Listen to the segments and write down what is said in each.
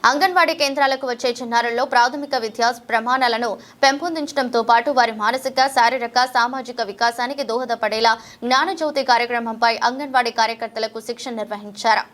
అంగన్వాడీ కేంద్రాలకు వచ్చే చిన్నారుల్లో ప్రాథమిక విద్యా ప్రమాణాలను పెంపొందించడంతో పాటు వారి మానసిక, శారీరక, సామాజిక వికాసానికి దోహదపడేలా జ్ఞానజ్యోతి కార్యక్రమంపై అంగన్వాడీ కార్యకర్తలకు శిక్షణ నిర్వహించారు.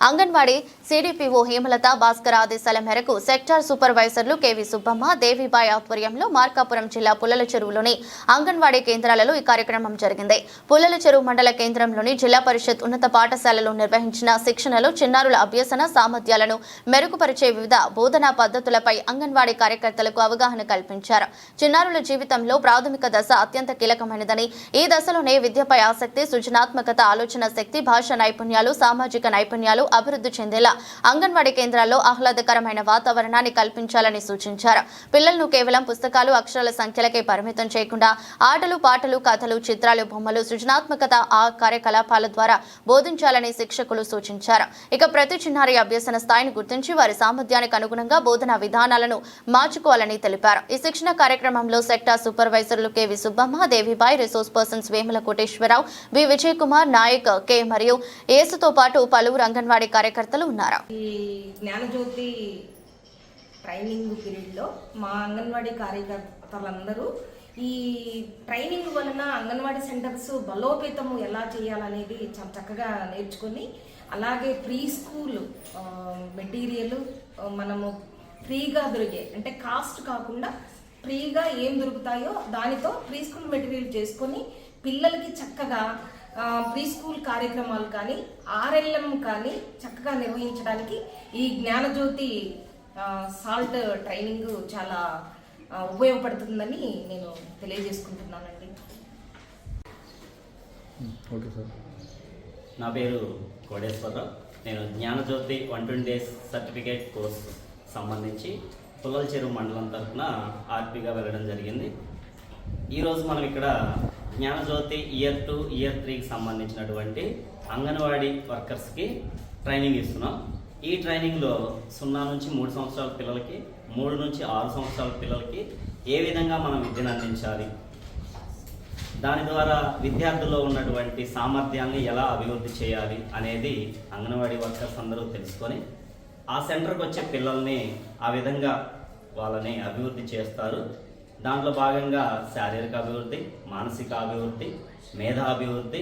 అంగన్వాడీ సిడిపిఓ హేమలత భాస్కర్ ఆదేశాల మేరకు సెక్టార్ సూపర్వైజర్లు కెవి సుబ్బమ్మ, దేవిబాయ్ ఆధ్వర్యంలో మార్కాపురం జిల్లా పుల్లల చెరువులోని అంగన్వాడీ కేంద్రాలలో ఈ కార్యక్రమం జరిగింది. పుల్లల చెరువు మండల కేంద్రంలోని జిల్లా పరిషత్ ఉన్నత పాఠశాలలో నిర్వహించిన శిక్షణలో చిన్నారుల అభ్యసన సామర్థ్యాలను మెరుగుపరిచే వివిధ బోధనా పద్ధతులపై అంగన్వాడీ కార్యకర్తలకు అవగాహన కల్పించారు. చిన్నారుల జీవితంలో ప్రాథమిక దశ అత్యంత కీలకమైనదని, ఈ దశలోనే విద్యపై ఆసక్తి, సృజనాత్మకత, ఆలోచన శక్తి, భాష నైపుణ్యాలు, సామాజిక నైపుణ్యాలు అభివృద్ధి చెందేలా అంగన్వాడీ కేంద్రాల్లో ఆహ్లాదకరమైన వాతావరణాన్ని కల్పించాలని సూచించారు. పిల్లలను కేవలం పుస్తకాలు, అక్షరాల సంఖ్యలకే పరిమితం చేయకుండా ఆటలు, పాటలు, కథలు, చిత్రాలు, బొమ్మలు, సృజనాత్మకత కార్యకలాపాల ద్వారా బోధించాలని శిక్షకులు సూచించారు. ఇక ప్రతి చిన్నారి అభ్యసన స్థాయిని గుర్తించి వారి సామర్థ్యానికి అనుగుణంగా బోధనా విధానాలను మార్చుకోవాలని తెలిపారు. ఈ శిక్షణ కార్యక్రమంలో సెక్టార్ సూపర్వైజర్లు కెవి సుబ్బమ్మ, దేవిబాయ్, రిసోర్స్ పర్సన్స్ వేముల కోటేశ్వరరావు, బి విజయ్ కుమార్, నాయక్ కె మరియు ఏసుతో పాటు పలువురు అంగన్వాడీ కార్యకర్తలు ఉన్నారు. ఈ జ్ఞానజ్యోతి ట్రైనింగ్ పీరియడ్లో మా అంగన్వాడీ కార్యకర్తలందరూ ఈ ట్రైనింగ్ వలన అంగన్వాడీ సెంటర్స్ బలోపేతము ఎలా చేయాలనేది చాలా చక్కగా నేర్చుకొని, అలాగే ప్రీ స్కూల్ మెటీరియల్ మనము ఫ్రీగా దొరికే, అంటే కాస్ట్ కాకుండా ఫ్రీగా ఏం దొరుకుతాయో దానితో ప్రీ స్కూల్ మెటీరియల్ చేసుకొని పిల్లలకి చక్కగా ప్రీ స్కూల్ కార్యక్రమాలు కానీ ఆర్ఎల్ఎం కానీ చక్కగా నిర్వహించడానికి ఈ జ్ఞానజ్యోతి సాల్ట్ ట్రైనింగ్ చాలా ఉపయోగపడుతుందని నేను తెలియజేసుకుంటున్నానండి. Okay sir. నా పేరు కోడేశ్వరరావు. నేను జ్ఞానజ్యోతి 120 డేస్ సర్టిఫికేట్ కోర్సు సంబంధించి పుల్లల చెరువు మండలం తరఫున ఆర్పీగా వెళ్ళడం జరిగింది. ఈరోజు మనం ఇక్కడ జ్ఞానజ్యోతి ఇయర్ 2, ఇయర్ 3కి సంబంధించినటువంటి అంగన్వాడీ వర్కర్స్కి ట్రైనింగ్ ఇస్తున్నాం. ఈ ట్రైనింగ్లో 0 నుంచి 3 సంవత్సరాల పిల్లలకి, 3 నుంచి 6 సంవత్సరాల పిల్లలకి ఏ విధంగా మనం విద్యను అందించాలి, దాని ద్వారా విద్యార్థుల్లో ఉన్నటువంటి సామర్థ్యాన్ని ఎలా అభివృద్ధి చేయాలి అనేది అంగన్వాడీ వర్కర్స్ అందరూ తెలుసుకొని ఆ సెంటర్కి వచ్చే పిల్లల్ని ఆ విధంగా వాళ్ళని అభివృద్ధి చేస్తారు. దాంట్లో భాగంగా శారీరక అభివృద్ధి, మానసిక అభివృద్ధి, మేధాభివృద్ధి,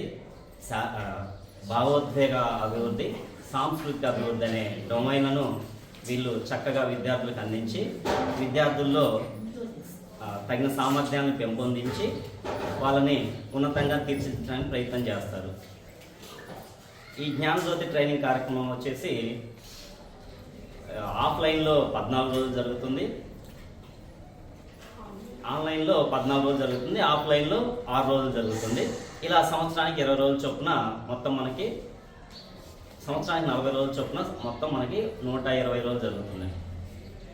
భావోద్వేగ అభివృద్ధి, సాంస్కృతిక అభివృద్ధి అనే డొమైన్లను వీళ్ళు చక్కగా విద్యార్థులకు అందించి విద్యార్థుల్లో తగిన సామర్థ్యాన్ని పెంపొందించి వాళ్ళని ఉన్నతంగా తీర్చిదిద్దడానికి ప్రయత్నం చేస్తారు. ఈ జ్ఞానజ్యోతి ట్రైనింగ్ కార్యక్రమం వచ్చేసి ఆఫ్లైన్లో 14 రోజులు జరుగుతుంది, ఆన్లైన్లో 14 రోజులు జరుగుతుంది, ఆఫ్లైన్లో 6 రోజులు జరుగుతుంది. ఇలా సంవత్సరానికి 20 రోజుల చొప్పున మొత్తం మనకి సంవత్సరానికి 40 రోజుల చొప్పున మొత్తం మనకి 120 రోజులు జరుగుతుంది.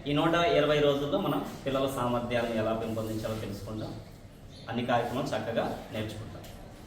ఈ 120 రోజుల్లో మనం పిల్లల సామర్థ్యాలను ఎలా పెంపొందించాలో తెలుసుకుంటాం. అన్ని కార్యక్రమాలు చక్కగా నేర్చుకుంటాం.